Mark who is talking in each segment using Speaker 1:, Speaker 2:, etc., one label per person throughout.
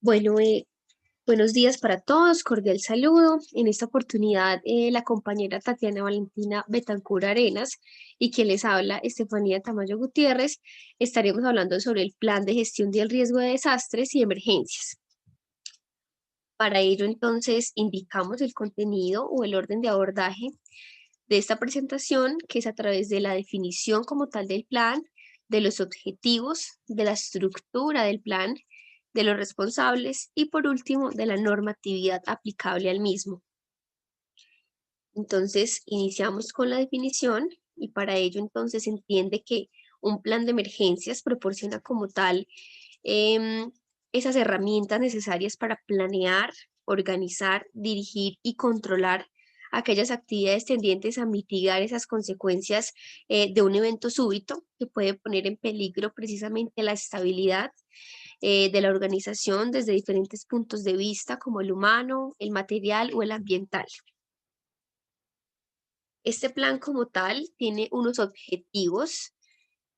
Speaker 1: Bueno, buenos días para todos, cordial saludo. En esta oportunidad, la compañera Tatiana Valentina Betancur Arenas y quien les habla, Estefanía Tamayo Gutiérrez, estaremos hablando sobre el plan de gestión del riesgo de desastres y emergencias. Para ello, entonces, indicamos el contenido o el orden de abordaje de esta presentación, que es a través de la definición como tal del plan, de los objetivos, de la estructura del plan, de los responsables y por último de la normatividad aplicable al mismo. Entonces, iniciamos con la definición y para ello entonces se entiende que un plan de emergencias proporciona como tal em, esas herramientas necesarias para planear, organizar, dirigir y controlar aquellas actividades tendientes a mitigar esas consecuencias de un evento súbito que puede poner en peligro precisamente la estabilidad de la organización desde diferentes puntos de vista, como el humano, el material o el ambiental. Este plan como tal tiene unos objetivos,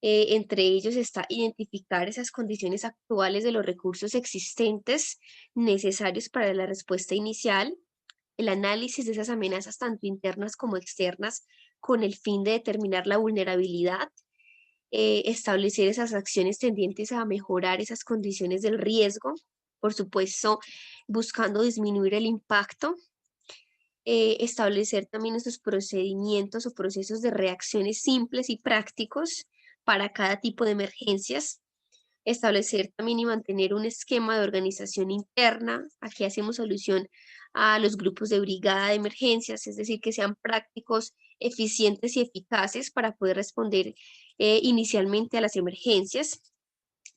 Speaker 1: entre ellos está identificar esas condiciones actuales de los recursos existentes necesarios para la respuesta inicial, el análisis de esas amenazas tanto internas como externas con el fin de determinar la vulnerabilidad, establecer esas acciones tendientes a mejorar esas condiciones del riesgo, por supuesto, buscando disminuir el impacto, establecer también esos procedimientos o procesos de reacciones simples y prácticos para cada tipo de emergencias, establecer también y mantener un esquema de organización interna. Aquí hacemos alusión a los grupos de brigada de emergencias, es decir, que sean prácticos, eficientes y eficaces para poder responder inicialmente a las emergencias,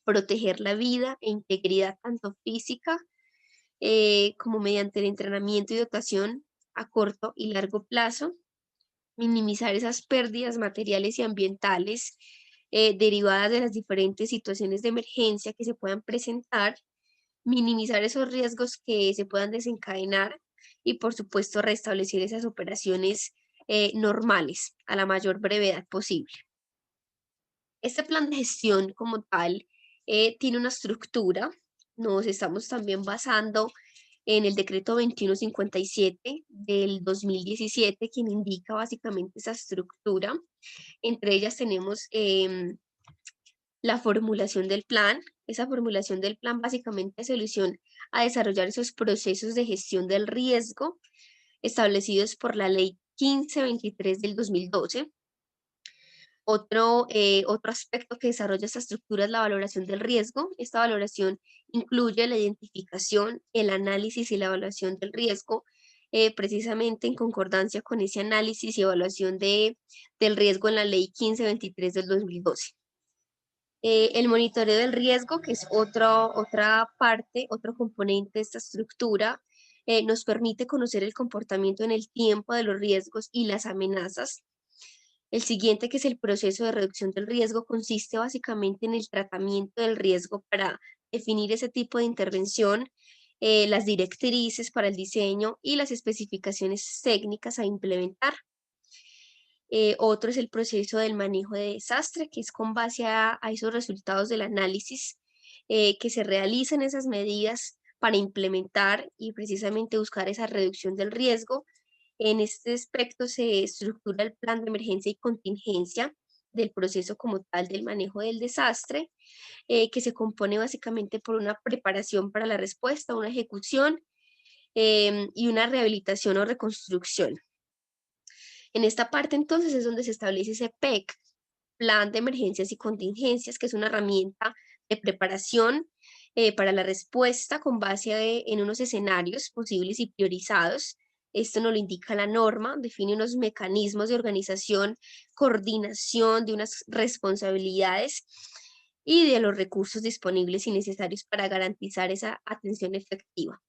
Speaker 1: proteger la vida e integridad tanto física como mediante el entrenamiento y dotación a corto y largo plazo, minimizar esas pérdidas materiales y ambientales derivadas de las diferentes situaciones de emergencia que se puedan presentar, minimizar esos riesgos que se puedan desencadenar y, por supuesto, restablecer esas operaciones normales a la mayor brevedad posible. Este plan de gestión como tal tiene una estructura. Nos estamos también basando en el decreto 2157 del 2017, quien indica básicamente esa estructura. Entre ellas tenemos la formulación del plan. Esa formulación del plan básicamente hace alusión a desarrollar esos procesos de gestión del riesgo establecidos por la ley 1523 del 2012. Otro aspecto que desarrolla esta estructura es la valoración del riesgo. Esta valoración incluye la identificación, el análisis y la evaluación del riesgo, precisamente en concordancia con ese análisis y evaluación del riesgo en la ley 1523 del 2012. El monitoreo del riesgo, que es otra parte, otro componente de esta estructura, nos permite conocer el comportamiento en el tiempo de los riesgos y las amenazas. El siguiente, que es el proceso de reducción del riesgo, consiste básicamente en el tratamiento del riesgo para definir ese tipo de intervención, las directrices para el diseño y las especificaciones técnicas a implementar. Otro es el proceso del manejo de desastre, que es con base a esos resultados del análisis que se realizan esas medidas para implementar y precisamente buscar esa reducción del riesgo. En este aspecto se estructura el plan de emergencia y contingencia del proceso como tal del manejo del desastre, que se compone básicamente por una preparación para la respuesta, una ejecución y una rehabilitación o reconstrucción. En esta parte entonces es donde se establece ese PEC, Plan de Emergencias y Contingencias, que es una herramienta de preparación para la respuesta con base en unos escenarios posibles y priorizados. Esto nos lo indica la norma, define unos mecanismos de organización, coordinación de unas responsabilidades y de los recursos disponibles y necesarios para garantizar esa atención efectiva.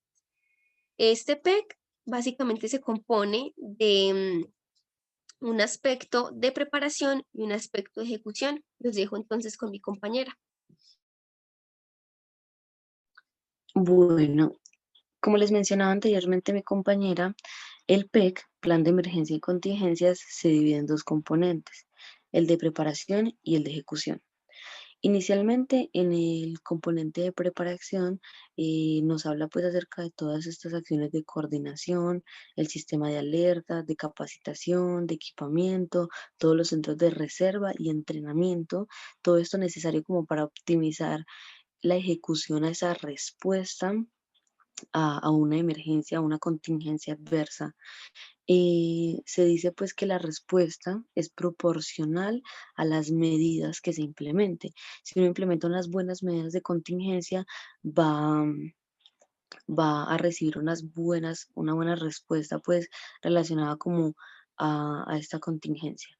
Speaker 1: Este PEC básicamente se compone de un aspecto de preparación y un aspecto de ejecución. Los dejo entonces con mi compañera.
Speaker 2: Bueno, como les mencionaba anteriormente mi compañera, el PEC, Plan de Emergencia y Contingencias, se divide en dos componentes, el de preparación y el de ejecución. Inicialmente, en el componente de preparación, nos habla pues acerca de todas estas acciones de coordinación, el sistema de alerta, de capacitación, de equipamiento, todos los centros de reserva y entrenamiento, todo esto necesario como para optimizar la ejecución a esa respuesta a una emergencia, a una contingencia adversa. Se dice pues que la respuesta es proporcional a las medidas que se implemente. Si uno implementa unas buenas medidas de contingencia, va, va a recibir una buena respuesta pues relacionada como a esta contingencia.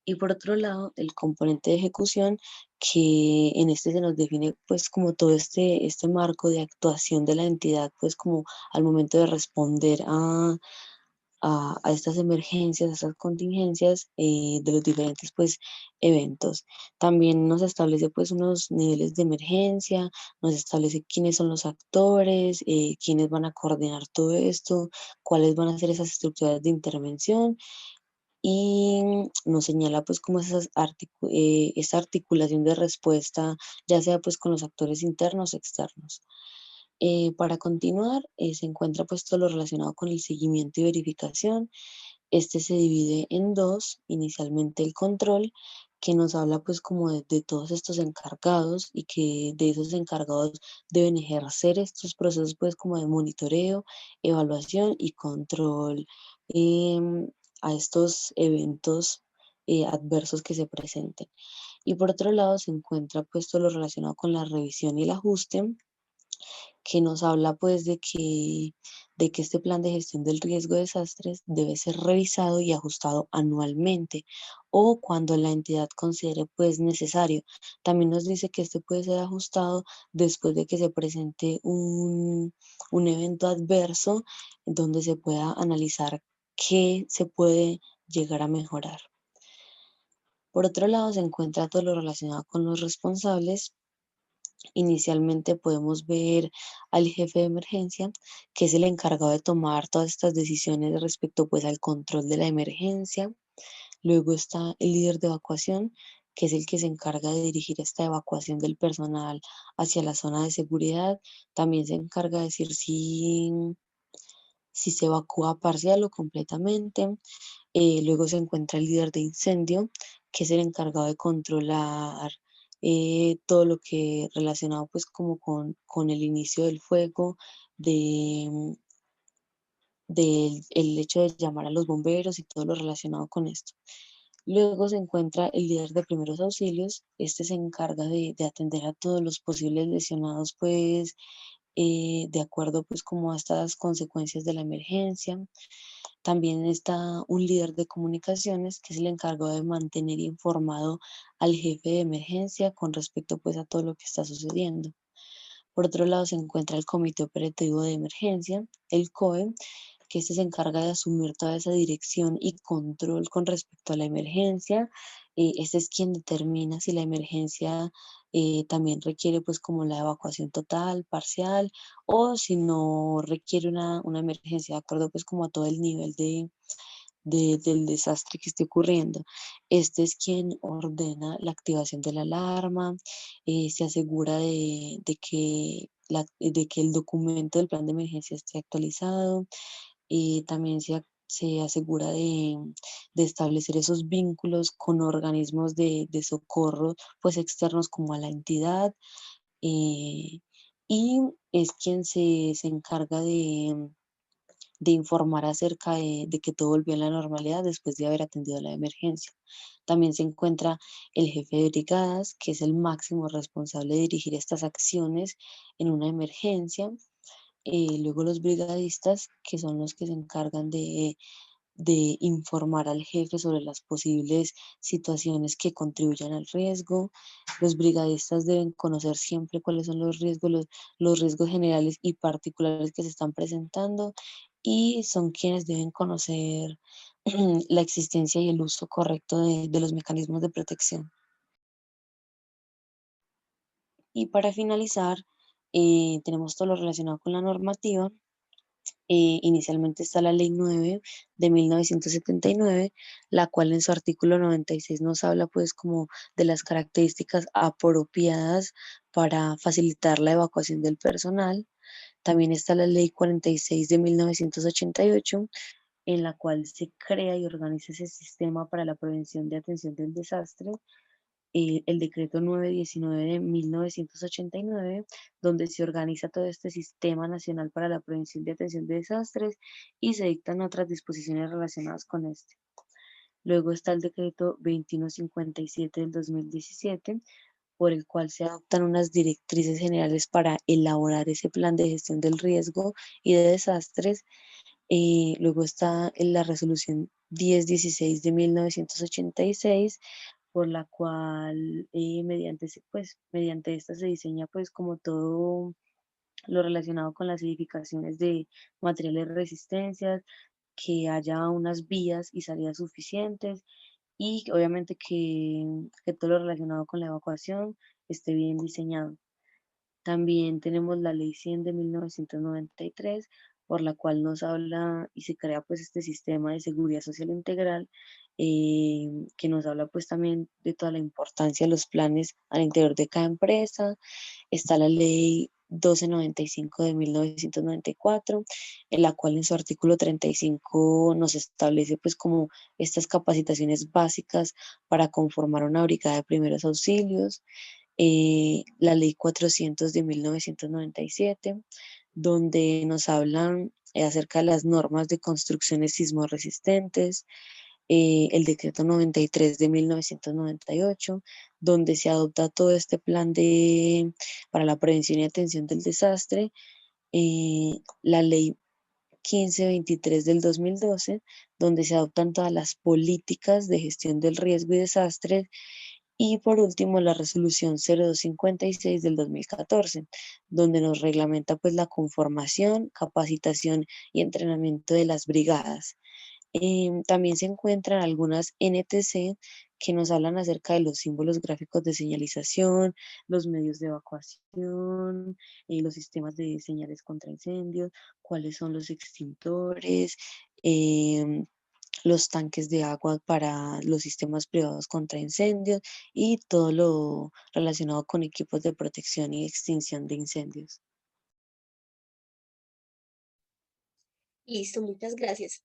Speaker 2: Y por otro lado, el componente de ejecución, que en este se nos define pues como todo este marco de actuación de la entidad, pues como al momento de responder a estas emergencias, a estas contingencias de los diferentes pues eventos. También nos establece pues unos niveles de emergencia, nos establece quiénes son los actores, quiénes van a coordinar todo esto, cuáles van a ser esas estructuras de intervención y nos señala pues como esa articulación de respuesta, ya sea pues con los actores internos o externos. Para continuar, se encuentra pues todo lo relacionado con el seguimiento y verificación. Este se divide en dos, inicialmente el control, que nos habla pues como de todos estos encargados y que de esos encargados deben ejercer estos procesos pues como de monitoreo, evaluación y control em, a estos eventos adversos que se presenten. Y por otro lado se encuentra pues todo lo relacionado con la revisión y el ajuste, que nos habla pues de que este plan de gestión del riesgo de desastres debe ser revisado y ajustado anualmente o cuando la entidad considere pues necesario. También nos dice que este puede ser ajustado después de que se presente un evento adverso donde se pueda analizar qué se puede llegar a mejorar. Por otro lado, se encuentra todo lo relacionado con los responsables. Inicialmente podemos ver al jefe de emergencia, que es el encargado de tomar todas estas decisiones respecto pues al control de la emergencia. Luego está el líder de evacuación, que es el que se encarga de dirigir esta evacuación del personal hacia la zona de seguridad. También se encarga de decir si se evacúa parcial o completamente. Luego se encuentra el líder de incendio, que es el encargado de controlar todo lo que relacionado pues como con el inicio del fuego, de, del el hecho de llamar a los bomberos y todo lo relacionado con esto. Luego se encuentra el líder de primeros auxilios. Este se encarga de atender a todos los posibles lesionados, pues, de acuerdo, pues, como a estas consecuencias de la emergencia. También está un líder de comunicaciones, que es el encargado de mantener informado al jefe de emergencia con respecto, pues, a todo lo que está sucediendo. Por otro lado, se encuentra el Comité Operativo de Emergencia, el COE, que este se encarga de asumir toda esa dirección y control con respecto a la emergencia. Este es quien determina si la emergencia también requiere pues como la evacuación total, parcial, o si no requiere una emergencia de acuerdo pues como a todo el nivel del desastre que esté ocurriendo. Este es quien ordena la activación de la alarma, se asegura de que el documento del plan de emergencia esté actualizado, también se asegura de establecer esos vínculos con organismos de socorro, pues externos como a la entidad, eh, y es quien se encarga de informar acerca de que todo volvió a la normalidad después de haber atendido la emergencia. También se encuentra el jefe de brigadas, que es el máximo responsable de dirigir estas acciones en una emergencia. Luego los brigadistas, que son los que se encargan de informar al jefe sobre las posibles situaciones que contribuyan al riesgo. Los brigadistas deben conocer siempre cuáles son los riesgos generales y particulares que se están presentando y son quienes deben conocer la existencia y el uso correcto de los mecanismos de protección. Y para finalizar, tenemos todo lo relacionado con la normativa. Inicialmente está la Ley 9 de 1979, la cual en su artículo 96 nos habla pues como de las características apropiadas para facilitar la evacuación del personal. También está la Ley 46 de 1988, en la cual se crea y organiza ese sistema para la prevención de atención del desastre, el decreto 919 de 1989, donde se organiza todo este sistema nacional para la prevención de atención de desastres y se dictan otras disposiciones relacionadas con este. Luego está el decreto 2157 del 2017, por el cual se adoptan unas directrices generales para elaborar ese plan de gestión del riesgo y de desastres. Luego está en la resolución 1016 de 1986, por la cual mediante esta se diseña pues como todo lo relacionado con las edificaciones de materiales de resistencia, que haya unas vías y salidas suficientes y obviamente que todo lo relacionado con la evacuación esté bien diseñado. También tenemos la Ley 100 de 1993, por la cual nos habla y se crea pues este sistema de seguridad social integral, que nos habla pues también de toda la importancia de los planes al interior de cada empresa. Está la Ley 1295 de 1994, en la cual en su artículo 35 nos establece pues como estas capacitaciones básicas para conformar una brigada de primeros auxilios. La Ley 400 de 1997, donde nos hablan acerca de las normas de construcciones sismorresistentes. El decreto 93 de 1998, donde se adopta todo este plan para la prevención y atención del desastre. La ley 1523 del 2012, donde se adoptan todas las políticas de gestión del riesgo y desastres. Y por último, la resolución 0256 del 2014, donde nos reglamenta pues la conformación, capacitación y entrenamiento de las brigadas. También se encuentran algunas NTC que nos hablan acerca de los símbolos gráficos de señalización, los medios de evacuación, los sistemas de señales contra incendios, cuáles son los extintores, em, los tanques de agua para los sistemas privados contra incendios y todo lo relacionado con equipos de protección y extinción de incendios.
Speaker 1: Listo, muchas gracias.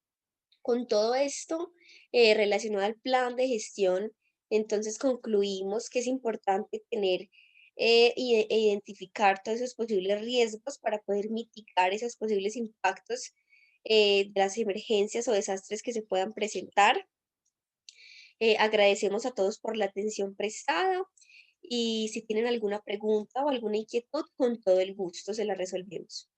Speaker 1: Con todo esto relacionado al plan de gestión, entonces concluimos que es importante tener e identificar todos esos posibles riesgos para poder mitigar esos posibles impactos de las emergencias o desastres que se puedan presentar. Agradecemos a todos por la atención prestada y si tienen alguna pregunta o alguna inquietud, con todo el gusto se la resolvemos.